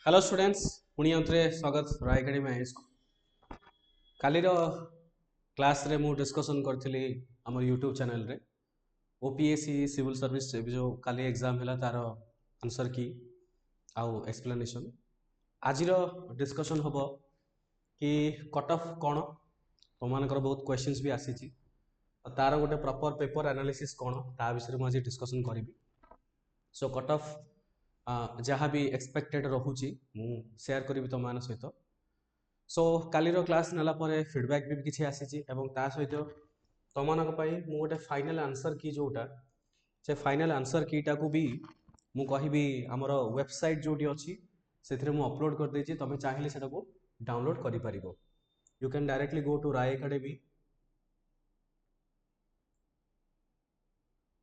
Hello students पुणी आउथरे स्वागत राय academy IS को कालीर क्लास रे मु डिस्कशन करथिली हमर यूट्यूब चैनल रे ओपीएससी सिविल सर्विस जो काली एग्जाम हैला तार आंसर की आउ एक्सप्लेनेशन आज डिस्कशन हबो कि कट ऑफ कोन तमानकर बहुत क्वेश्चंस भी आसीची तार गोटे प्रॉपर पेपर एनालिसिस कोन ता विषय में आज डिस्कशन करिवि सो कट ऑफ जहाँ भी एक्सपेक्टेड रहुची मु शेयर करी तुम मान सहित सो कालीर क्लास नेला परे फीडबैक भी किसी आसीची एवं ता सहित तुम मानक पई मु गोटे फाइनल आंसर की जोटा से फाइनल आंसर कीटा को भी मु कहिबी हमर वेबसाइट जोटी अछि सेथिरे मु अपलोड कर देछि तमे चाहिले सेटा को डाउनलोड करि परिबो you can directly go to Rai academy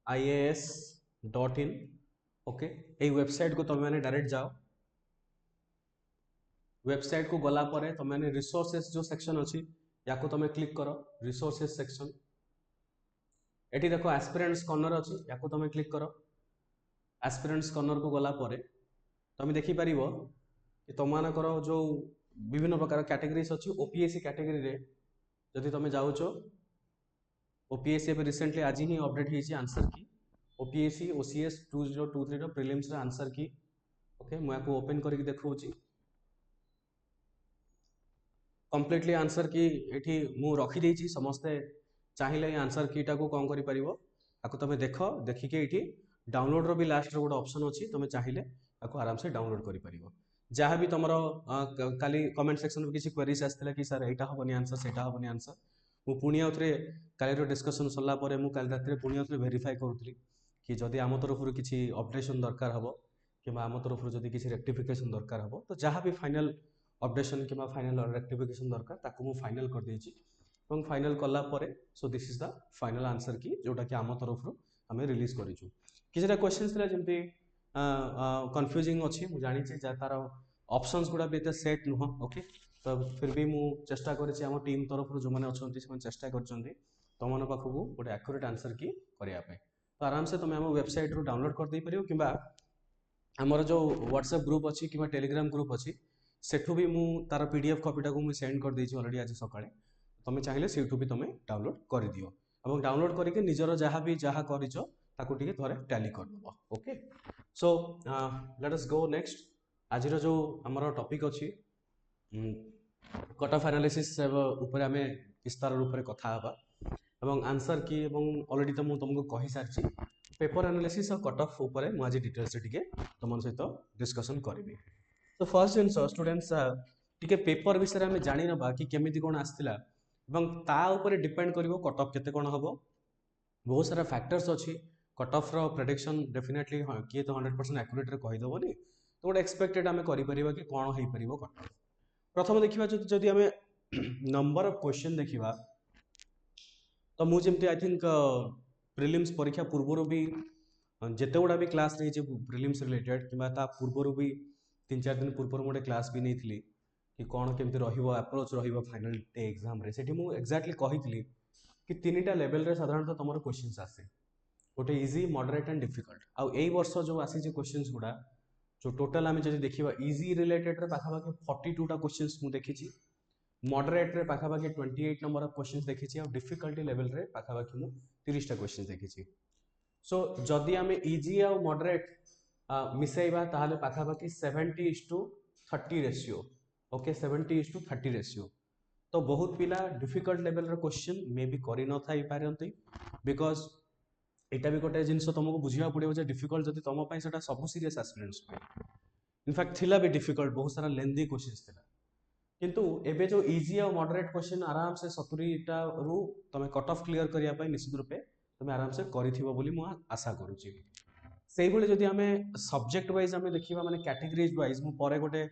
ias.in okay ये वेबसाइट को तुम मैंने डायरेक्ट जाओ वेबसाइट को गला परे तुम मैंने रिसोर्सेस जो सेक्शन अच्छी या को तुम क्लिक करो रिसोर्सेस सेक्शन एटी देखो एस्पिरेंट्स कॉर्नर अच्छी या को तुम क्लिक करो एस्पिरेंट्स कॉर्नर को गला परे तुम देखि परिबो कि तुमମାନଙ୍କର जो विभिन्न प्रकार कैटेगरीज अच्छी ओपीएससी कैटेगरी रे जदि तुम जाउचो ओपीएससी पे रिसेंटली आज ही अपडेट होईची आंसर की ओपीएससी ओसीएस 2023 रो प्रीलिम्स रो आंसर की ओके मु याको ओपन करके देखौची कम्प्लीटली आंसर की एठी मु रखी देछि समस्ते चाहिए आंसर कीटा को कौन करि परिबो आको तमे देखो देखिके एठी डाउनलोड रो भी लास्ट रो गोटे ऑप्शन अछि तमे चाहिए आको आराम से डाउनलोड करि परिबो जहाँ भी तुमरो काली कमेंट सेक्शन में किसी क्वेरीज आस्थिला कि सर एटा हबनी आंसर सेटा हबनी आंसर मु पुणी आउथरे कालीर डिस्कशन सरला परे मु काल रात पुणी आउथरे वेरीफाई करूथली कि जदि आम तरफ किसी अपडेशन दरकार हबो कि आम तरफ जदि किसी रेक्टिफिकेशन दरकार हबो तो जहाँ भी फाइनल अपडेशन कि फाइनल रेक्टिफिकेशन दरकार ताकू मु फाइनल कर देछि এবং फाइनल कला परे so this is the final answer की जोटा कि आम तरफ आम रिलीज करिछु किछटा क्वेश्चंस थिला जेमति कंफ्यूजिंग अछि मु जानि छै जा तार ऑप्शंस गुडा भी एते सेट नुह ओके तो फिर भी मु चेष्टा करिछि हम टीम तरफ जो माने अछंती से चेष्टा करछंती तमन पाखकू गोटे एक्यूरेट आंसर की करिया पे तो आराम से तुम हम वेबसाइट रो डाउनलोड कर दे परियो किबा हमर जो व्हाट्सएप ग्रुप अछि किबा टेलीग्राम ग्रुप अछि सेठू भी मु तार पीडीएफ कॉपीटा को मु सेंड कर देछि ऑलरेडी आज सकाळे तुम चाहिए सेठू भी तुम डाउनलोड कर दियो और डाउनलोड करके निजर जहाँ भी जहाँ करिचो ताकू टिके थरे टैली कर दबो okay so let us go next आज जो हमर टॉपिक अछि कट ऑफ एनालिसिस ऊपर आमे विस्तार रूप में कथा हबा एवं आंसर की एवं ऑलरेडी तो मु तुमको कहि सारछि पेपर एनालिसिस और कट ऑफ ऊपर मु आज डिटेल्स टिके तुम सहित डिस्कशन करबी तो फर्स्ट जिनस स्टूडेंट्स टिके पेपर विषय में जानि नबा कि केमिति कोन आस्तिला एवं ता ऊपर डिपेंड करिवो कट ऑफ केते कोन हबो बहुत सारा फैक्टर्स अछि कट ऑफ रो प्रेडिक्शन डेफिनेटली किए तो 100% एक्यूरेट रे कहि दबोनी तो गोटे एक्सपेक्टेड आमे करि परिबा कि कोन होई परिबो कट ऑफ प्रथम देखिबा जदि आमे नंबर ऑफ क्वेश्चन देखिबा तो मु जेमति आई थिंक प्रीलिम्स परीक्षा पूर्व भी जेते गुडा भी क्लास नहीं जे प्रीलिम्स रिलेटेड किबा ता पूर्व भी 3-4 दिन पूर्व गोटे क्लास भी नहीं थी कि कौन केमती रहिबो अप्रोच रहिबो फाइनल डे एग्जाम रे सेठी मु एक्जेक्टली कहितली कि तीनटा लेवल रे साधारणतः तुमर क्वेश्चंस आसे गोटे इजी मॉडरेट एंड डिफिकल्ट आउ एई वर्ष जो आसी जे क्वेश्चंस गुडा जो टोटल आमे जदि देखिबा इजी रिलेटेड रे पाखापाखि 42 टा क्वेश्चंस मु देखिछि मॉडरेट रे पाखापाखि 28 नंबर ऑफ क्वेश्चंस देखिछि और डिफिकल्टी लेवल रे पाखापाखि मु 30 टा क्वेश्चंस देखिछि सो जदि आमे इजी और मॉडरेट मिसेइबा ताहाले पाखापाखि 70:30 रेशियो ओके 70:30 रेशियो तो बहुत पिला डिफिकल्ट लेवल रो क्वेश्चन मे बी करि न थाई पारंती बिकॉज एटा भी गोटे जिनस तुमको बुझिया पड़िबो जे डिफिकल्ट जदि तुम पई सेटा सब सीरियस एस्पिरेंट्स पे इनफैक्ट थिला भी डिफिकल्ट बहुत सारा लेंदी क्वेश्चंस थिला किंतु एबे जो इजी और मॉडरेट क्वेश्चन आराम से 70 टा रु तुम कट ऑफ क्लियर करिया पई निश्चित रूपे तुम आराम से करिथिबो बोली मु आशा करूची सेही भले जदि हमें सब्जेक्ट वाइज हमें देखिबा माने कैटेगरीज वाइज मु परे गोटे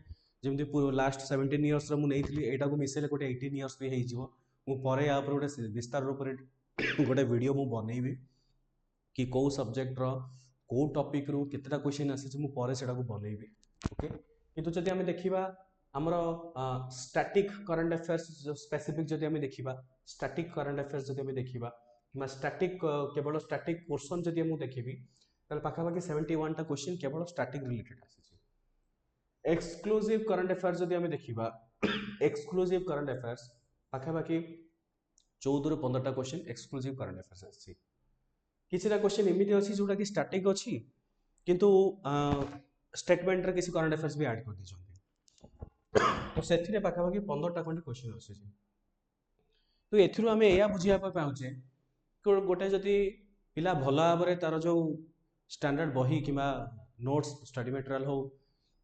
जेमति लास्ट 17 इयर्स रो मु नेइथली एटा को मिसेले गोटे 18 इयर्स भी हेइ जिवो मु परे या ऊपर गोटे विस्तार रूप रे गोटे वीडियो मु बनैबी कि को सब्जेक्ट रो को टॉपिक रू केतेटा क्वेश्चन आसी मु परे सेटा को बनैबी ओके किंतु जदि हमें देखिबा हमर स्टैटिक करंट अफेयर्स जो स्पेसिफिक जदि हमें देखिबा स्टैटिक करंट अफेयर्स जदि हमें देखिबा कि स्टैटिक केवल स्टैटिक पोर्शन जदि हम देखिबी ताले पाखापाखि 71 टा क्वेश्चन केवल स्टैटिक रिलेटेड आसी एक्सक्लूसिव करंट अफेयर्स जदि आमे देखिबा एक्सक्लूसिव करंट अफेयर्स पाखापाखि 14 ରୁ 15टा क्वेश्चन एक्सक्लूसिव करंट अफेयर्स अछि किछिटा क्वेश्चन एमिति अछि जोटा कि स्टैटिक अछि किंतु स्टेटमेंट रे किछि करंट अफेयर्स भी ऐड कर दिछन्ति तो सेथिरे पाखापाखि 15टा खंड क्वेश्चन अछि तो एथिरो आमे एया बुझिया पाउचे गोटे जदि पिला भला भाबरे तार जो स्टैंडर्ड बही किबा नोट्स स्टडी मटेरियल हो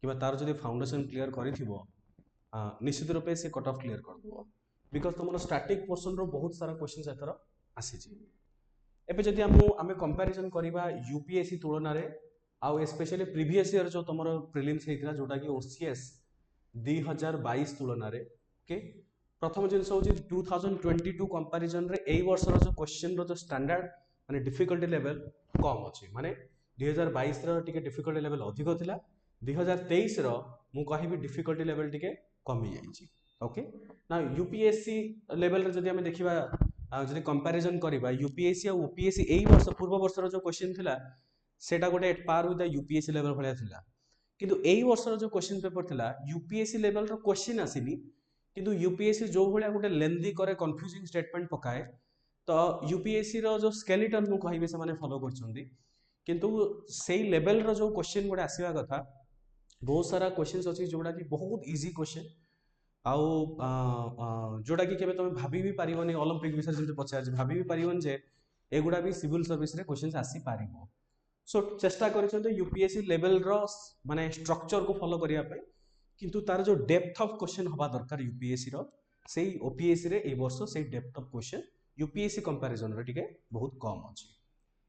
किबा तार जदि फाउंडेशन क्लियर करिथिबो निश्चित रूपे से कट ऑफ क्लियर कर दबो बिकॉज तुमरो स्टैटिक पोर्शन रो बहुत सारा क्वेश्चन एथर आसी छी एबे जदि आमे कंपैरिजन करिबा यूपीएससी तुलना रे आउ स्पेशली प्रीवियस ईयर जो तुमरो प्रीलिम्स हेतिला जोटा कि ओसीएस 2022 तुलना रे ओके प्रथम जिनस होची 2022 कंपैरिजन रे एई वर्ष रो जो क्वेश्चन रो जो स्टैंडर्ड माने डिफिकल्टी लेवल कम अछि माने 2022 रो टिके डिफिकल्टी लेवल अधिक थिला 2023 रो मु कहिबी डिफिकल्टी लेवल टिके कमी जाईची ओके ना यूपीएससी लेवल रे जदि हमें देखिबा जदि कंपैरिजन करिबा यूपीएससी और ओपीएससी एई वर्ष पूर्व वर्ष रो जो क्वेश्चन थिला सेटा गोटे at par with the UPSC level भलिया थिला किंतु एई वर्ष रो जो क्वेश्चन पेपर थिला यूपीएससी लेवल रो क्वेश्चन आसीनी किंतु यूपीएससी जो भलिया गोटे लेंदी करे कंफ्यूजिंग स्टेटमेंट पकाए तो यूपीएससी रो जो स्केलेटन मु कहिबे से माने फॉलो करछन्ती किंतु सेई लेवल रो जो क्वेश्चन गोटे आसीबा कथा बहुत सारा क्वेश्चंस अछि जोडा कि बहुत इजी क्वेश्चन आउ जोडा कि केबे तुम भाबी भी पारिबनी ओलंपिक विषय जे पचार भाबी भी पारिबन जे एगुडा भी सिविल सर्विस रे क्वेश्चंस आसी पारिबो सो चेष्टा करछन्ते यूपीएससी लेवल रो माने स्ट्रक्चर को फॉलो करिया पे किंतु तार जो डेप्थ ऑफ क्वेश्चन हवा दरकार यूपीएससी रो सेई ओपीएससी रे ए वर्ष सेई depth of question UPSC comparison रे टिके बहुत कम अछि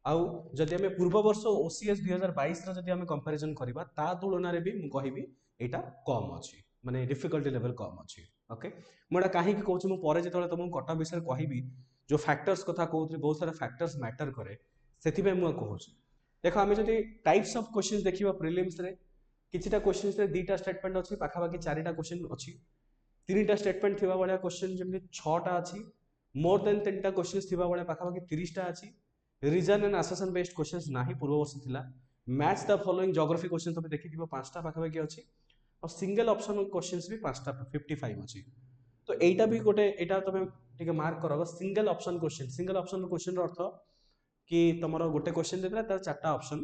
आउ जदि हमें पूर्व वर्ष ओसीएस 2022 रो जदि हमें कंपैरिजन करिबा ता तुलना रे भी मु कहिबी एटा कम अछि माने डिफिकल्टी लेवल कम अछि ओके मोडा काहे कि कहूची मु परे जेतले तुम कट विषय कहिबी जो फैक्टर्स कथा कहउतली बहुत सारा फैक्टर्स मैटर करे सेथि पे मु कहूची देखो हमें जदि टाइप्स ऑफ क्वेश्चंस देखिबा प्रीलिम्स रे किछिटा क्वेश्चंस रे दीटा स्टेटमेंट अछि पाखाबाकी चारिटा क्वेश्चन अछि तीनटा स्टेटमेंट थिबा बळा क्वेश्चन जेमि 6टा अछि मोर देन 3टा क्वेश्चंस थिबा बळा पाखाबाकी 30टा अछि reason and assertion based questions नाही पूर्व वर्ष थिला match the following geography question तमे देखिथिबो 5टा पाखाबाकी अछि और सिंगल ऑप्शन क्वेश्चंस भी 5टा 55 अछि तो एटा भी गोटे एटा तमे टिके मार्क करबो सिंगल ऑप्शन क्वेश्चन रो अर्थ कि तमरो गोटे क्वेश्चन देतला तार चारटा option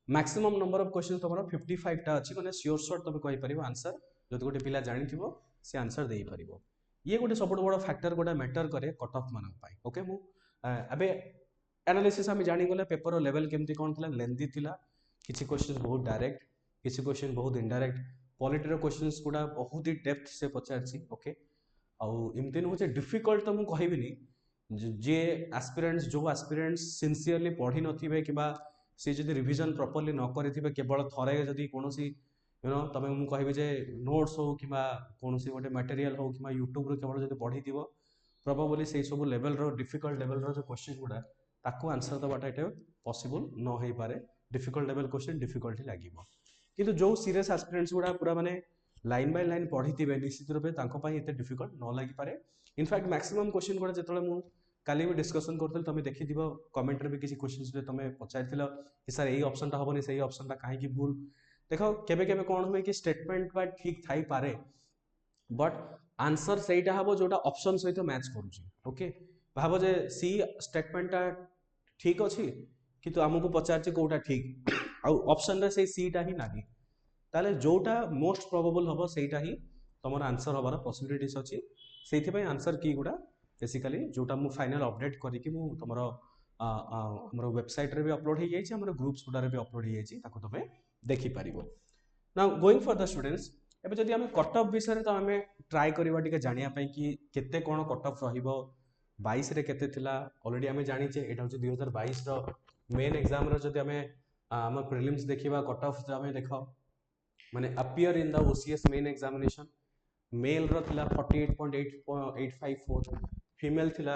maximum number of question तमरो 55 टा अछि माने श्योर शॉर्ट तमे कहि परिबो आंसर जदि गोटे पिला जानिथिबो से आंसर देई परिबो ये गोटे सबट बड़ फैक्टर गोटे मैटर करे कट ऑफ मानक पाई ओके मु अबे एनालिसिस हम जानि गले पेपर लेवल केमती कोन थिला लेंथी थिला किछि क्वेश्चन बहुत डायरेक्ट किछि क्वेश्चन बहुत इनडायरेक्ट पॉलिटी रो क्वेश्चंस गुडा बहुत ही डेप्थ से पचारछि ओके आउ इमतिन होचे डिफिकल्ट तो मु कहिबिनी जे एस्पिरेंट्स जो एस्पिरेंट्स सिंसियरली पढ़ी नथिबे किबा से जदि रिवीजन प्रॉपर्ली न करिथिबे केवल थरे जदि कोनोसी यू नो तमे मु कहिबे जे नोट्स हो किबा कोनोसी गोटे मटेरियल हो किबा यूट्यूब रो केवल जदि पढ़ीथिबो प्रोबेबली से सब लेवल रो डिफिकल्ट लेवल रो जो क्वेश्चन गुडा ताको आंसर दबाटा एटे पॉसिबल न होई पारे डिफिकल्ट लेवल क्वेश्चन डिफिकल्टी लागिबो किंतु जो सीरियस एस्पिरेंट्स गुडा पूरा माने लाइन बाय लाइन पढ़ीथिबे निश्चित रूपे ताको पई एते डिफिकल्ट न लागि पारे इनफैक्ट मैक्सिमम क्वेश्चन गुडा जेतले मु काली भी डिस्कशन करथल तमे देखिथिबो कमेंट रे भी किछि क्वेश्चंस रे तमे पचाइथिलो कि सर एई ऑप्शन ता होबनी सेई ऑप्शन ता काहे कि भूल देखो केबे केबे कोन होय कि स्टेटमेंट बा ठीक थाई पारे बट आंसर सेटा हबो जोटा ऑप्शन सहित मैच करूची ओके भाबो जे सी स्टेटमेंट ता ठीक अछि किंतु हमकु पचारचे कोटा ठीक आ ऑप्शन रे से सी ता ही नाही ताले जोटा मोस्ट प्रोबेबल हबो सेटा ही तमर आंसर हबार पॉसिबिलिटीज अछि सेथि पय आंसर की गुडा बेसिकली जोटा मु फाइनल अपडेट करी कि मु तमरो हमरो वेबसाइट रे भी अपलोड हे जाई छी हमरो ग्रुप्स गुडा रे भी अपलोड हे जाई छी ताको तमे देखि परिबो now going for the students एबे जदि हम कट ऑफ विषय तो हमें ट्राई करबा टिके जानिया पय कि केते कोन कट ऑफ रहिबो 22 रे केते थिला ऑलरेडी हमें जानि छे एटा होचे 2022 रो मेन एग्जाम रो जदि हमें हम प्रीलिम्स देखिबा कट ऑफ हमें देखो माने appear in the OCS main examination male रो थिला 48.854 फीमेल थिला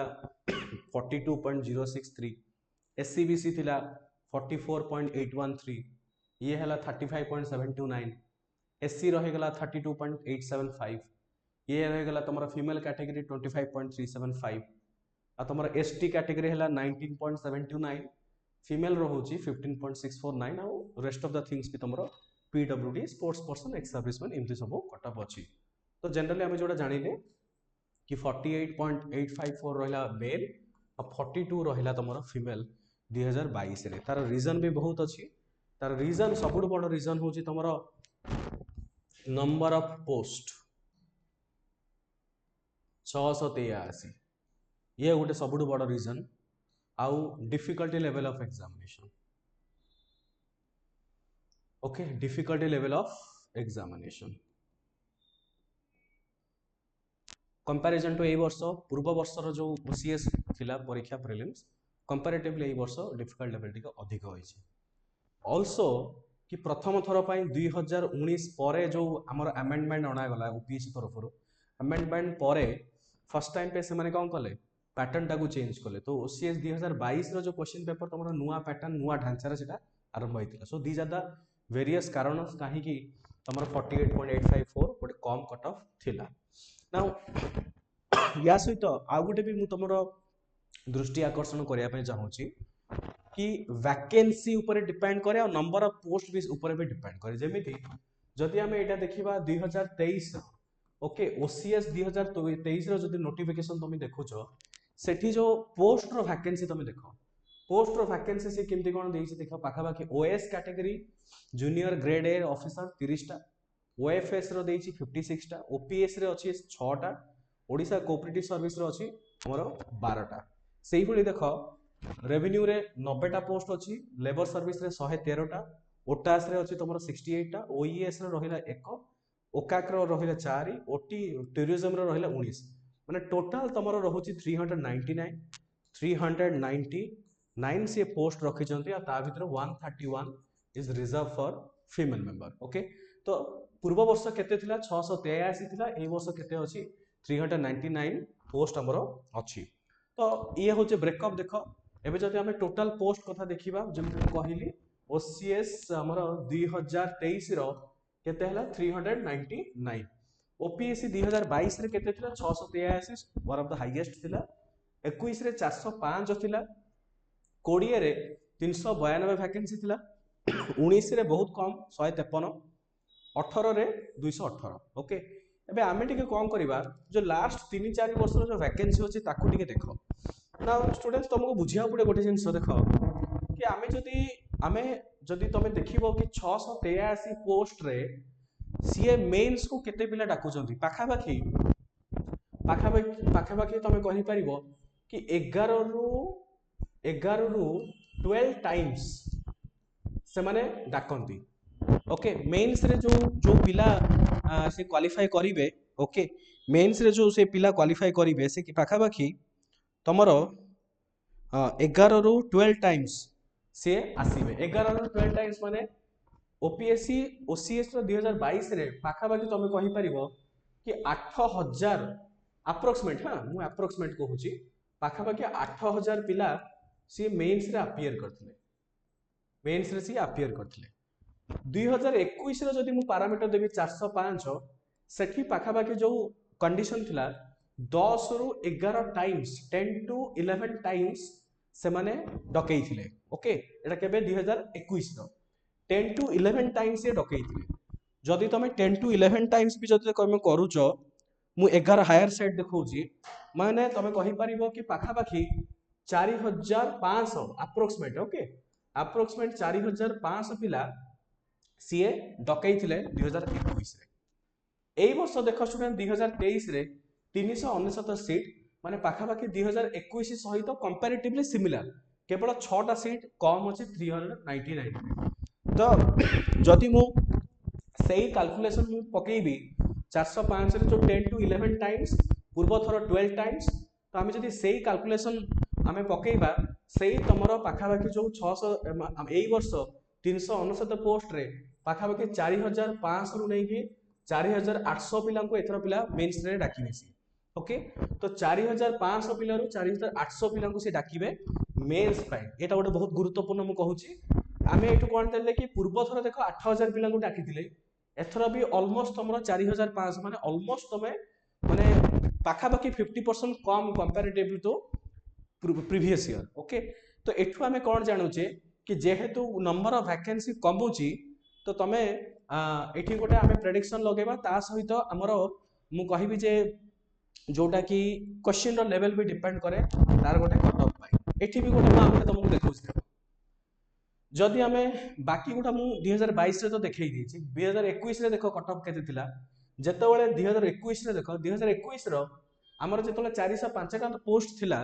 42.063 एससीबीसी थिला 44.813 ये हला 35.729 एससी रहे गला 32.875 ये रहे गला तमरा फीमेल कैटेगरी 25.375 आ तमरा एसटी कैटेगरी हला 19.729 फीमेल रहउची 15.649 आ रेस्ट ऑफ द थिंग्स भी तमरा PWD sports person ex serviceman एमती सब कट ऑफ अच्छी। तो जनरली आम जो जानिले कि 48.854 रहा मेल और 42 रहा तुम फीमेल 2022 रे। तार रीजन भी बहुत अच्छी। तार रीजन सब बड़ रीजन हूँ तुम नंबर ऑफ पोस्ट 683 ये गोटे सब बड़ रीजन। आउ difficulty level of examination. Okay difficulty level of examination comparison to ए वर्ष पूर्व वर्षर जो ओसीएस थिला परीक्षा प्रीलिम्स कंपैरेटिवली ए वर्ष डिफिकल्ट लेवल टिके अधिक होइछि। ऑल्सो कि प्रथम थर पई 2019 परे जो हमर अमेंडमेंट अना गला ओपीएससी तरफ अमेंडमेंट परे फर्स्ट टाइम पे से माने कोन कले पैटर्न टाकू चेंज कले। तो ओसीएस 2022 रो जो क्वेश्चन पेपर तमरो नुआ पैटर्न नुआ ढांचा रे सेटा आरंभ होइतिला। So these are the various कारण काहे कि तमरो 48.854 गोटे कम कट ऑफ थिला। नाउ या सहित आउ गोटे भी मु तमरो दृष्टि आकर्षण करिया पे चाहूची कि वैकेंसी ऊपर डिपेंड करे और नंबर ऑफ पोस्ट भी ऊपर भी डिपेंड करे। जेमिति जदि हमें एटा देखिबा 2023 ओके ओसीएस 2023 रो जदि नोटिफिकेशन तुम देखुछो सेठी जो पोस्ट रो वैकेंसी तुम देखो पोस्ट रो वैकेंसी से केमती कोन देइछि देखो पाखा बाकी OS category junior grade A officer 30 टा ओएफएस रो देइछि 56 टा ओपीएस रे अछि 6 टा ओडिसा कोऑपरेटिव सर्विस रो अछि हमर 12 टा। सेही भली देखो रेवेन्यू रे 90 टा पोस्ट अछि लेबर सर्विस रे 113 टा ओटास रे अछि तमरो 68 टा ओईएस रे रहिला 1 ओकाक रो रहिला 4 ओटी टूरिज्म रो रहिला 19 माने टोटल तमरो रहुछि 399 से पोस्ट रखि चंती आ ता भीतर 131 is reserve for female member. Okay तो पूर्व वर्ष केते थिला 683 थिला ए वर्ष केते अछि 399 पोस्ट हमरो अछि। तो ये होचे ब्रेकअप देखो एबे जदि हमें टोटल पोस्ट कथा देखिबा जेमति कहली ओसीएस हमरो 2023 रो केते हला 399 ओपीएससी 2022 रे केते थिला 683 वन ऑफ द हाईएस्ट थिला 21 रे 405 थिला 20 रे 392 वैकेंसी थिला 19 रे बहुत कम 153 18 रे 218। ओके एबे आमे टिके कम करबा जो लास्ट 3-4 वर्ष जो वैकेंसी होची ताकू टिके देखो ना स्टूडेंट्स तुमको बुझिया पड़े गोटे जिंस देखो कि आमे जदि तमे देखिबो कि 683 पोस्ट रे सीए मेंस को केते पिला डाकुचंती पाखा बाकी तमे कहि परिबो कि 11 रु 12 टाइम्स से माने डाकंती। ओके मेंस रे जो पिला से क्वालिफाई करिवे ओके मेंस रे जो से पिला क्वालिफाई करिवे से कि पाखा बाकी तमरो 11 रु 12 टाइम्स से आसीबे 11 रु 12 टाइम्स माने ओपीएससी ओसीएस रो 2022 रे पाखा बाकी तमे कहि परिबो कि 8000 अप्रोक्सीमेट हां मु अप्रोक्सीमेट कहूची पाखा बाकी 8000 पिला से मेंस रे अपीयर करथिले मेंस रे से अपीयर करथिले 2021 रो जदि मु पैरामीटर देबी 405 सेठी पाखा बाकी जो कंडीशन थिला 10 रु 11 टाइम्स 10 टू 11 टाइम्स से माने डकई थिले। ओके एटा केबे 2021 रो 10 टू 11 टाइम्स ये डकई थिले जदि तमे 10 टू 11 टाइम्स भी जदि कमे करूचो मु 11 हायर साइड देखौची माने तमे कहि परिबो कि पाखा बाकी 4500 अप्रोक्सीमेट ओके अप्रोक्सीमेट 4500 पिला सीए डकई थिले 2021 रे। एई वर्ष देखो स्टूडेंट 2023 रे 369 सीट माने पाखा बाकी 2021 सहित कंपैरेटिवली सिमिलर केवल 6 टा सीट कम अछि 399 तो जदि मु सेही कैलकुलेशन मु पकेइबी 405 रे जो 10 टू 11 टाइम्स पूर्व थरो 12 टाइम्स तो आमे जदि सेही कैलकुलेशन आमे पकेइबा सेही तमरो पाखा बाकी जो 600 एई वर्ष 369 पोस्ट रे पाखा बाकी 4500 रु नै कि 4800 पिला को एथरो पिला मेंस रे डाकिबेसी। ओके तो 4500 पिला रु 4800 पिला को से डाकिबे मेंस पाई एटा गोटे बहुत गुरुत्वपूर्ण मु कहूची। आमे एटु कोन तेले कि पूर्व थरो देखो 8000 पिला को डाकिथिले एथरो भी ऑलमोस्ट तमरो 4500 माने ऑलमोस्ट तमे माने पाखा बाकी 50% कम कंपैरेटिवली तो प्रीवियस ईयर। ओके तो एठु आमे कोन जानुचे कि जेहेतु नंबर ऑफ वैकेंसी कमुची तो तमे एठी गोटे आमे प्रेडिक्शन लगेबा ता सहित हमर मु कहबी जे जोटा कि क्वेश्चन रो लेवल भी डिपेंड करे तार गोटे कट ऑफ पाई एठी भी गोटे मु आगोटे तुमको देखौछि जदि आमे बाकी गोटा मु 2022 रे तो देखै दिछि 2021 रे देखो कट ऑफ केते थिला जेतेबेले 2021 रे देखो 2021 रो हमर जेतेबेले 405 टा पोस्ट थिला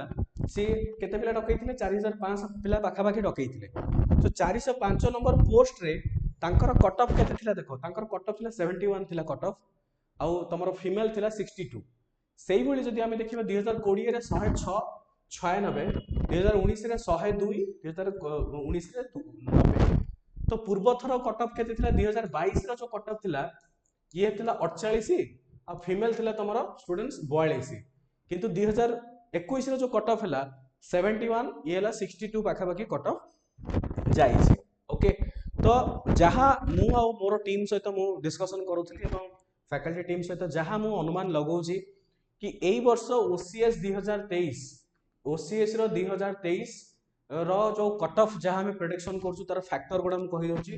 सी केते पिला डकैथिले 4500 पिला पाखा पाखी डकैथिले तो 405 नंबर पोस्ट रे तांकर कट ऑफ केते थिला देखो तांकर कट ऑफ थिला 71 थिला कट ऑफ आउ तमरो फीमेल थिला 62 सेही भली जदि आमे देखिबा 2020 रे 106 96 2019 रे 102 2019 रे 90 तो पूर्व थरो कट ऑफ केते थिला 2022 रो जो कट ऑफ थिला ये थिला 48 आ फीमेल थिला तमरो स्टूडेंट्स 42 किंतु 2021 रो जो कट ऑफ हला 71 ये हला 62 पाखा पाखी कट ऑफ जाईछि ओके तो जहा मु आ मोर टीम सहित मु डिस्कशन करूथली एवं फैकल्टी टीम सहित जहा मु अनुमान लगाउछि कि एई वर्ष ओसीएस 2023 ओसीएस रो 2023 रो जो कट ऑफ जहा हम प्रेडिक्शन करछु तार फैक्टर गुडा हम कहि दोछि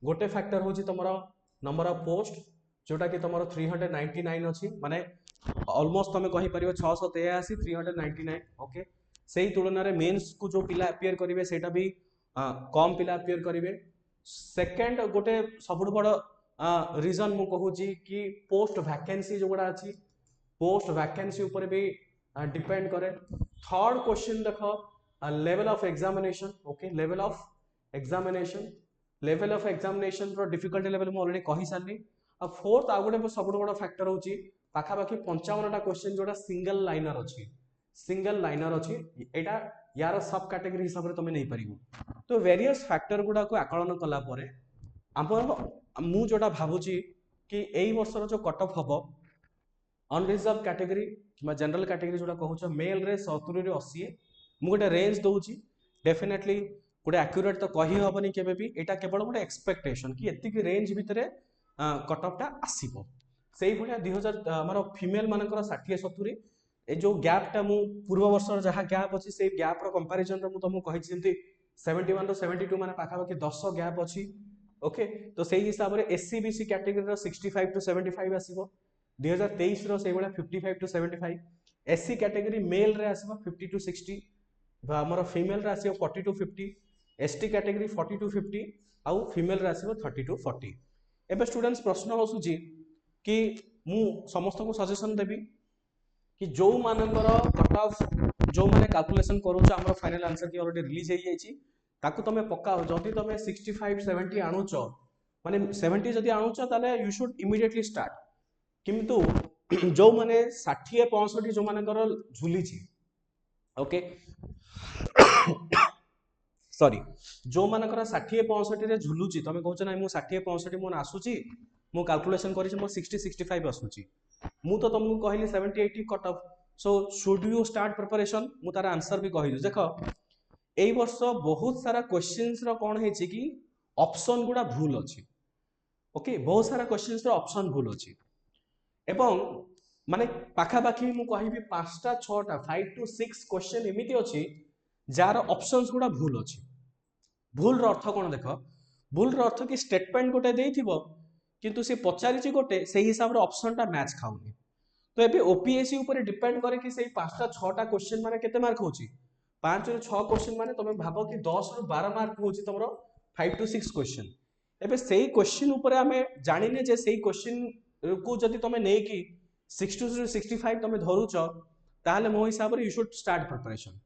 गोटे फैक्टर होछि तमरो नंबर ऑफ पोस्ट जोटा कि तमरो 399 अछि माने ऑलमोस्ट तमे कहि परिबो 683 399 ओके सेही तुलना रे मेंस को जो पिला अपियर करिवे सेटा भी कम पिला अपियर करिवे सेकंड गोटे सबुठ बड़ रीजन मु कहूची कि पोस्ट वैकेंसी जो गुडा अछि पोस्ट वैकेंसी ऊपर भी डिपेंड करे थर्ड क्वेश्चन देखो level of examination okay level of examination रो डिफिकल्टी लेवल मु ऑलरेडी कहि सारली आ फोर्थ आ गोटे सबुठ बड़ फैक्टर होची पाखा पाखी 55 टा क्वेश्चन जोडा सिंगल लाइनर अछि एटा यार सब कैटेगरी हिसाब रे तमे नै परिबो तो वेरियस फैक्टर गुडा को आकलन कला परे मु जोटा भाबुची कि एई वर्ष रो जो कट ऑफ हबो अनरिजर्व कैटेगरी कि जनरल कैटेगरी जोटा कहूछ मेल रे 70 रे 80 मु गोटे रेंज दउची डेफिनेटली गोटे एक्यूरेट तो कहि हबनी केबे भी एटा केवल गोटे एक्सपेक्टेशन कि एति कि रेंज भितरे कट ऑफ टा आसीबो सेही भलिया 2000 हमर फीमेल मानकर 60 70 ए जो गैप टा मु पूर्व वर्ष जहा गैप अछि से गैप रो कंपैरिजन रे मु तुमको कहि जेंति 71 रो 72 माने पाखा पाखी 10 गैप अछि ओके तो सेही हिसाब रे एससी बीसी कैटेगरी रो 65 टू 75 आसीबो 2023 रो से बडा 55 टू 75 एससी कैटेगरी मेल रे आसीबो 50 टू 60 हमर फीमेल रे आसीबो 40 टू 50 एसटी कैटेगरी 40 टू 50 आउ फीमेल रे आसीबो 30 टू 40 एबे स्टूडेंट्स प्रश्न होसुची कि मु समस्त को सजेशन देबी कि जो मानकर कट ऑफ जो माने कैलकुलेशन करूछ हमर फाइनल आंसर की ऑलरेडी रिलीज हे जाईची ताकू तमे पक्का जदी तमे 65 70 आनुछ माने 70 जदी आनुछ ताले यू शुड इमीडिएटली स्टार्ट किंतु जो माने 60 65 जो मानकर झुलीची ओके सॉरी जो मानकर 60 65 रे झुलुची तमे कहछ ना मु 60 65 मोन आसुची मु कैलकुलेशन करिछि मो 60 65 आसुची मु तो तुमको कहली 70 80 cut off so should you start preparation मु तार आंसर भी कहि देखो एई वर्ष बहुत सारा क्वेश्चंस रो कोन हेछि कि ऑप्शन गुडा भूल अछि ओके बहुत सारा क्वेश्चंस रो ऑप्शन भूल अछि एवं माने पाखा पाखी मु कहिबी 5 टा 6 टा 5 टू 6 क्वेश्चन एमिति अछि जार ऑप्शंस गुडा भूल अछि भूल रो अर्थ कोन देखो भूल रो अर्थ कि स्टेटमेंट गोटे देइथिबो किंतु से पचारिछि गोटे सेही हिसाब रे ऑप्शन टा मैच खाउनी तो एबे ओपीएससी ऊपर डिपेंड करे कि सेही 5 टा 6 टा क्वेश्चन माने केते मार्क होछि 5 ରୁ 6 क्वेश्चन माने तमे भाबो कि 10 ରୁ 12 मार्क होछि तमरो 5 टू 6 क्वेश्चन एबे सेही क्वेश्चन ऊपर हमें जानिने जे सेही क्वेश्चन को जदी तमे नै कि 60 टू 65 तमे धरुछ ताले मो हिसाब रे you should start preparation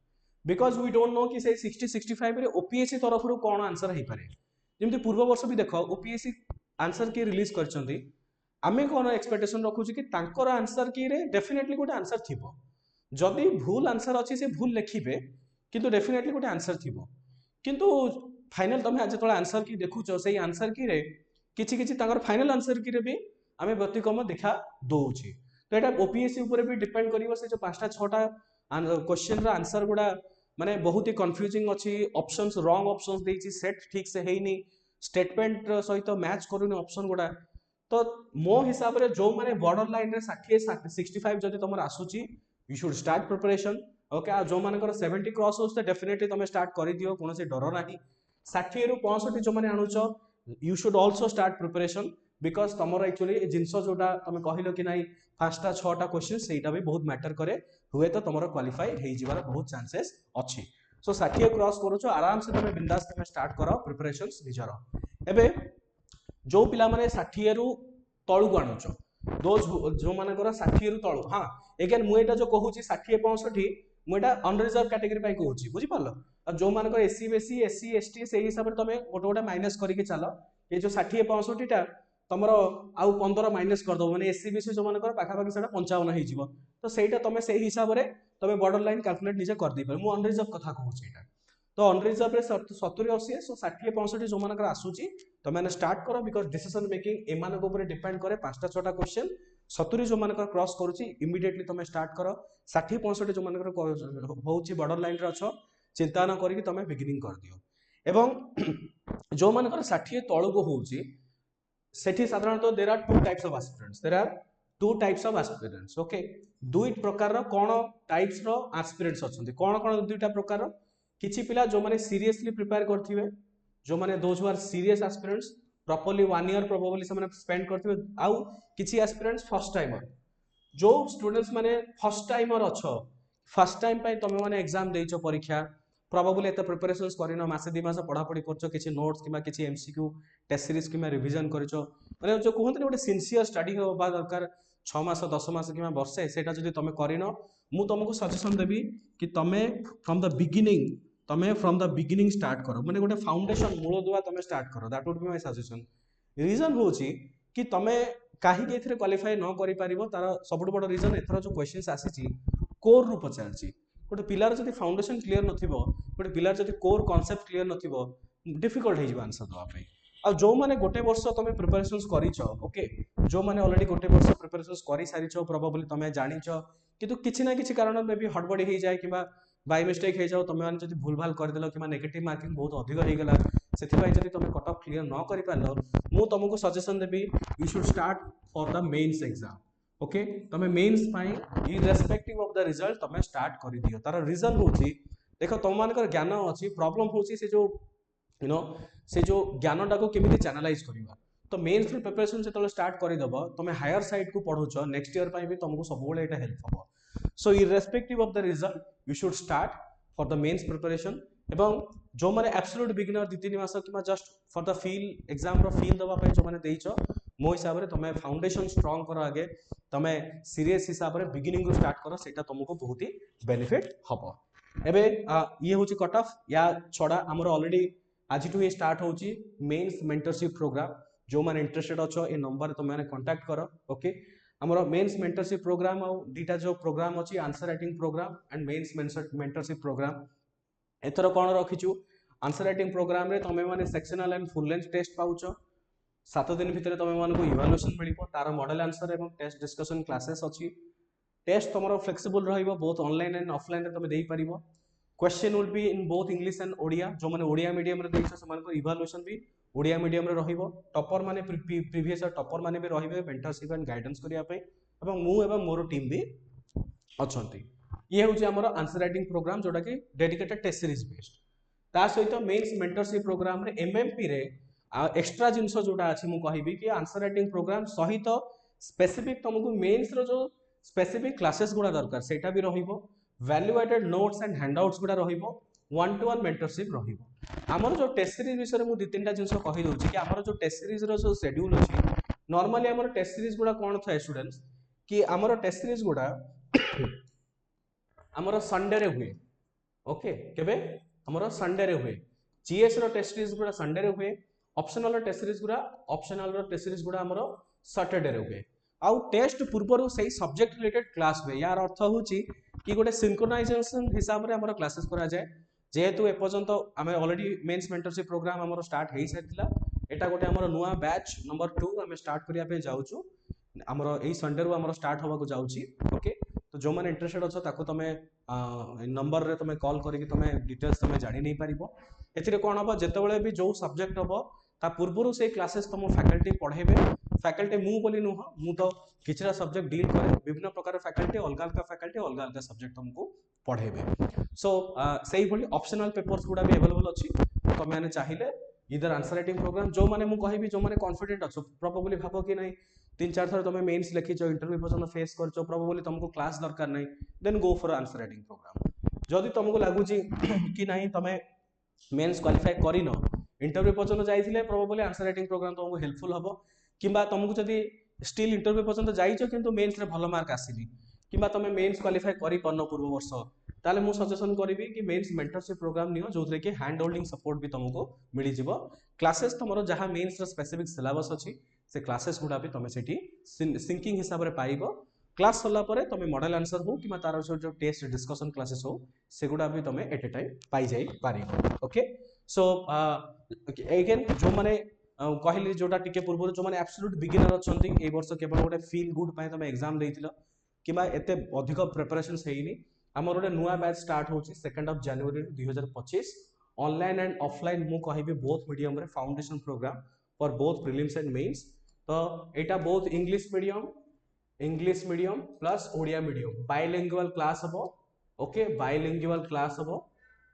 because we don't know कि से 60 65 रे ओपीएससी तरफ रु कोन आंसर हे पारे जेमति पूर्व वर्ष भी देखो ओपीएससी आंसर की रिलीज करचंदी आमे कोन एक्सपेक्टेशन रखु कि तांकर आंसर की रे डेफिनेटली गोटे आंसर थिबो जदी भूल आंसर अछि से भूल लिखिबे किंतु डेफिनेटली गोटे आंसर थिबो किंतु फाइनल तमे आज तोला आंसर की देखुचो सेही आंसर की रे किछि किछि तांकर फाइनल आंसर की रे भी आमे व्यतिक्रम देखा दोउची तो एटा ओपीएससी ऊपर भी डिपेंड करिवो से जो 5 टा 6 टा क्वेश्चन रा आंसर गुडा माने बहुत ही कंफ्यूजिंग अछि ऑप्शंस रॉन्ग ऑप्शंस देइची सेट ठीक से हेइनी स्टेटमेंट सहित मैच करूनी ऑप्शन गुडा तो मो हिसाब रे जो माने बॉर्डर लाइन रे 60 65 जदी तमर आसुची you should start preparation okay आ जो मानकर 70 क्रॉस होस तो डेफिनेटली तमे स्टार्ट करि दियो कोनो से डर नाही 60 रु 65 जो माने आनुचो you should also start preparation because तुम एक्चुअली जिनस जोटा तुम कहल कि नाई फास्टा 6टा क्वेश्चन सेटा भी बहुत मैटर करे हुए तो तुम क्वालिफाई हो जिबार बहुत चांसेस अच्छी सो 60 क्रॉस करूछ आराम से तुम बिंदास तुम स्टार्ट करो प्रिपरेशंस निजर एबे जो पिला माने 60 रु तळु आणुछ दोज जो मानकर 60 रु तळु हां अगेन मु एटा जो कहूची 60 65 मु एटा अनरिजर्व कैटेगरी पाई कहूची बुझी पालो अब जो मानकर एससी बीसी एससी एसटी से हिसाब रे तमे गोटे गोटे माइनस करके चलो ये जो 60 65 टा तमरो आउ 15 माइनस कर दो माने एससी बीसी जो मानकर पाखा पाखी सेटा 55 हे जीवो तो सेटा तमे सेही हिसाब रे तमे बॉर्डर लाइन कैलकुलेट निजे कर दी पर मु अनरिजर्व कथा कहूची एटा तो अनरिजर्व रे 70 80 सो 60 65 जो मानकर आसुची तो मैंने स्टार्ट करो बिकॉज डिसीजन मेकिंग एमान को ऊपर डिपेंड करे 5टा 6टा क्वेश्चन 70 जो मानकर क्रॉस करूची इमीडिएटली तुम स्टार्ट करो 60 65 जो मानकर होउची बॉर्डर लाइन रे अछो चिंता न करिक तुम बिगिनिंग कर दियो एवं जो मानकर 60 तळु को होउची सेठी साधारणतः there are two types of aspirants there are two types of aspirants okay दुई प्रकार रो कोन टाइप्स रो एस्पिरेंट्स अछंती कोन कोन दुईटा प्रकार किछि पिला जो माने सीरियसली प्रिपेयर करथिबे जो माने those who are serious aspirants properly 1 year probably से माने स्पेंड करथिबे आउ किछि एस्पिरेंट्स फर्स्ट टाइमर जो स्टूडेंट्स माने फर्स्ट टाइमर अछो फर्स्ट टाइम पय तमे माने एग्जाम देइछो परीक्षा प्रोबेबली एत प्रिपरेशंस करिनो मासे 2 मास पढा पढी करछो किछि नोट्स किबा किछि एमसीक्यू टेस्ट सीरीज किबा रिवीजन करछो माने जो कहंतनी गोटे सिंसियर स्टडी होबा दरकार 6 मास 10 मास किबा वर्षे सेटा जदी तमे करिनो मु तुमको सजेशन देबी कि तमे फ्रॉम द बिगिनिंग स्टार्ट करो माने गोटे फाउंडेशन मूल दुआ तमे स्टार्ट करो that would be my suggestion reason होची कि तमे काहे के एथरे क्वालिफाई न करि पारिबो तार सबटु बड़ रीजन एथरा जो क्वेश्चंस आसीची कोर रु पचारची गोटे पिलार जदी फाउंडेशन क्लियर नथिबो गोटे पिलार जदी कोर कांसेप्ट क्लियर नथिबो डिफिकल्ट हे जिबा आंसर दवा पे आ जो माने गोटे वर्ष तमे प्रिपरेशंस करिछो ओके जो माने ऑलरेडी गोटे वर्ष प्रिपरेशंस करि सारिछो प्रोबेबली तमे जानिछो किंतु किछि ना किछि कारण में भी हड़बड़ी हे जाय किबा बाय मिस्टेक हे जाओ तमे माने जदी भूल भाल कर देलो किबा नेगेटिव मार्किंग बहुत अधिक हे गेला सेथि भाई जदी तमे कट ऑफ क्लियर न करि पालो मु तुमको सजेशन देबी you should start for the mains exam okay तमे मेंस पाई इररेस्पेक्टिव ऑफ द रिजल्ट तमे स्टार्ट करि दियो तार रीजन होची देखो तुम मानकर ज्ञान अछि प्रॉब्लम होची से जो यू नो से जो ज्ञानटा को केमिति चैनलाइज करिवा तो मेंस प्रिपरेशन से स्टार्ट कर दबो तुम हायर साइड को पढुछ नेक्स्ट ईयर पाई भी तुमको सब बेले एटा हेल्प हो so irrespective of the result you should start for the mains preparation एवं जो माने एब्सोल्यूट बिगिनर 2-3 मास किबा just for the feel exam रो फील दबा पई जो माने देइछो मो हिसाब रे तमे फाउंडेशन स्ट्रांग करो आगे तमे सीरियस हिसाब रे बिगिनिंग रो स्टार्ट करो सेटा तुमको बहुत ही बेनिफिट हबो एबे ये होची कट ऑफ या छडा हमर ऑलरेडी आज टू ये स्टार्ट होची मेंस मेंटरशिप प्रोग्राम जो माने इंटरेस्टेड अछो ए नंबर तुम माने कांटेक्ट करो ओके हमरो मेंस मेंटरशिप प्रोग्राम आ दीटा जो प्रोग्राम अछि answer writing program and mains mentorship program एथरो कोन रखिछु आंसर राइटिंग प्रोग्राम रे तमे माने sectional and full length test पाउछो 7 दिन भितर तमे माने को इवैल्यूएशन मिलिपो तार मॉडल आंसर एवं टेस्ट डिस्कशन क्लासेस अछि टेस्ट तमरो फ्लेक्सिबल रहिबो बोथ ऑनलाइन एंड ऑफलाइन रे तमे देई परिबो question will be in both English and Odia जो माने ओडिया मीडियम रे देइछो समान को इवैल्यूएशन भी ओडिया मीडियम रे रहिबो टॉपर माने प्रीवियस टॉपर माने भी रहिबे मेंटरशिप एंड गाइडेंस करिया पे एवं मु एवं मोर टीम भी अछंती ये होची हमर आंसर राइटिंग प्रोग्राम जोटा कि डेडिकेटेड टेस्ट सीरीज बेस्ड ता सहित मेंस मेंटरशिप प्रोग्राम रे एमएमपी रे एक्स्ट्रा जिंस जोटा अछि मु कहिबी कि आंसर राइटिंग प्रोग्राम सहित स्पेसिफिक तुमको मेंस रो जो स्पेसिफिक क्लासेस गुडा दरकार सेटा भी रहिबो value added notes and handouts गुडा रहिबो 1-to-1 मेंटरशिप रहिबो हमर जो टेस्ट सीरीज विषय मु 2-3टा जिंस कहि दोछि कि हमर जो टेस्ट सीरीज रो जो शेड्यूल अछि नॉर्मली हमर टेस्ट सीरीज गुडा कोन थाए स्टूडेंट्स कि हमर टेस्ट सीरीज गुडा हमर संडे रे हुए ओके केबे हमर संडे रे हुए जीएस रो टेस्ट सीरीज गुडा संडे रे हुए ऑप्शनल रो टेस्ट सीरीज गुडा हमर सैटरडे रे हुए आउ टेस्ट पूर्वरु सही सब्जेक्ट रिलेटेड क्लास हुए यार अर्थ होची कि गोटे सिंक्रोनाइजेशन हिसाब रे हमर क्लासेस करा जाय जेहेतु ए पर्यंत हमें ऑलरेडी मेंस मेंटरशिप प्रोग्राम हमर स्टार्ट हेई साइतला एटा गोटे हमर नुवा बैच नंबर 2 हमें स्टार्ट करिया पे जाउछु हमर एई संडे रो हमर स्टार्ट होबा को जाउची ओके तो जो माने इंटरेस्टेड अछो ताको तमे नंबर रे तमे कॉल करिकि तमे डिटेल्स तमे जानि नै परिबो एथिरे कोन हबो जेतेबेले भी जो सब्जेक्ट हबो ता पूर्वरु से क्लासेस तम फैकल्टी पढेबे फैकल्टी मु बोली नुह मु तो किछरा सब्जेक्ट डील करे विभिन्न प्रकार फैकल्टी अलग सब्जेक्ट तुमको पढेबे सो सेही भली ऑप्शनल पेपर्स गुडा भी अवेलेबल अछि तमे माने चाहिले इधर आंसर राइटिंग प्रोग्राम जो माने मु कहबी जो माने कॉन्फिडेंट अच्छो प्रोबेबली भाबो कि नहीं 3-4 थर तुम मेन्स लिखिଛ इंटरव्यू पर्यंत फेस करছো प्रोबेबली तुमको क्लास दरकार नहीं then go for answer writing program जदि तुमको लागुची कि नहीं तुम मेन्स क्वालिफाई करिनो इंटरव्यू पर्यंत जाइथिले प्रोबेबली आंसर राइटिंग प्रोग्राम तुमको हेल्पफुल हबो किबा तुमको जदि स्टिल इंटरव्यू पर्यंत जाइছো किंतु मेन्स रे भलो मार्क आसीनी किबा तुम मेन्स क्वालिफाई करि परनो पूर्व वर्ष ताले मु सजेशन करिवि कि मेन्स मेंटरशिप प्रोग्राम नियो जोथरे कि हैंड होल्डिंग सपोर्ट भी तुमको मिली जिवो क्लासेस तुमरो जहां मेन्स रो स्पेसिफिक सिलेबस अछि से क्लासेस गुडा भी तुम सेठी सिंकिंग हिसाब रे पाइबो क्लास सरला परे तुम मॉडल आंसर हो कि तार जो टेस्ट डिस्कशन क्लासेस हो सेगुडा भी तुम एट ए टाइम पाई जाई पारिबो ओके सो अगेन जो माने कहली जोटा टिके पूर्व जो माने एब्सोल्यूट बिगिनर अछंती ए वर्ष केवल गोटे फील गुड पय तुम एग्जाम देइथिलो किबा एते अधिक प्रिपरेशन सेइनी हमर गोटे नुआ बैच स्टार्ट होची 2nd of January 2025 online and offline मु कहबी बोथ मीडियम रे foundation program for both prelims and mains तो एटा both English medium plus Odia medium bilingual class हबो ओके बाइलिंगुअल क्लास हबो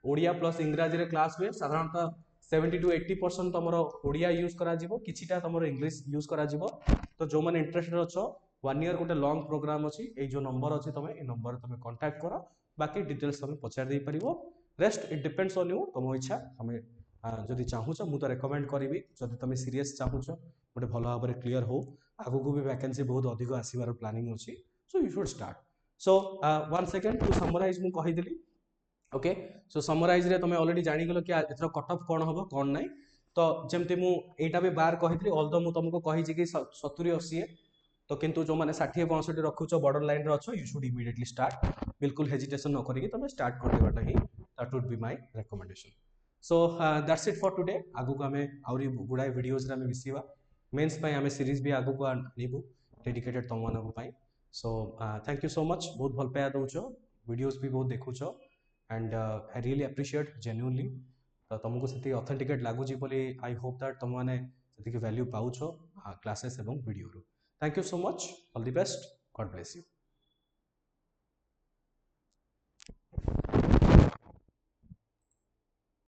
ओडिया प्लस इंग्रजी रे क्लास हुए साधारणतः 70 to 80% तमरो ओडिया यूज करा जिवो किछिटा तमरो इंग्लिश यूज करा जिवो तो जो माने इंटरेस्टेड अछो 1 ईयर गोटे लॉन्ग प्रोग्राम अछि ए जो नंबर अछि तमे ए नंबर तमे कांटेक्ट करो बाकी डिटेल्स तमे पचार दे परिबो rest it depends on you तमो इच्छा तमे जदि चाहूछ मु तो रेकमेंड करिवि जदि तमे सीरियस चाहूछ गोटे भलो भाबरे क्लियर हो आगु को भी वैकेंसी बहुत अधिक आसीबार प्लानिंग अछि so you should start so 1 second to summarize मु कहि देली ओके सो समराइज रे तमे ऑलरेडी जानि गेलो कि एथरो कट ऑफ कोन हबो कोन नै तो जेमति मु एटा भी बार कहितली ऑल्दो मु तुमको कहि जे कि 70 80 तो किंतु जो माने 60 65 रखुछ बॉर्डर लाइन रे अछो यू शुड इमीडिएटली स्टार्ट बिल्कुल हेजिटेशन न करिकि तमे स्टार्ट कर देबाटा ही that would be my recommendation so that's it for today आगु को हमें आउरी गुडाई वीडियोस रे हमें मिसिबा मेंस पय हमें सीरीज भी आगु को आनिबु डेडिकेटेड तम मानको पय so thank you so much बहुत भल पाया दउछो वीडियोस भी बहुत देखुछो and I really appreciate genuinely तो तुमको से ऑथेंटिकेट लागुची बोली आई होप दैट तुम माने से वैल्यू पाउछो क्लासेस एवं वीडियो रो thank you so much all the best God bless you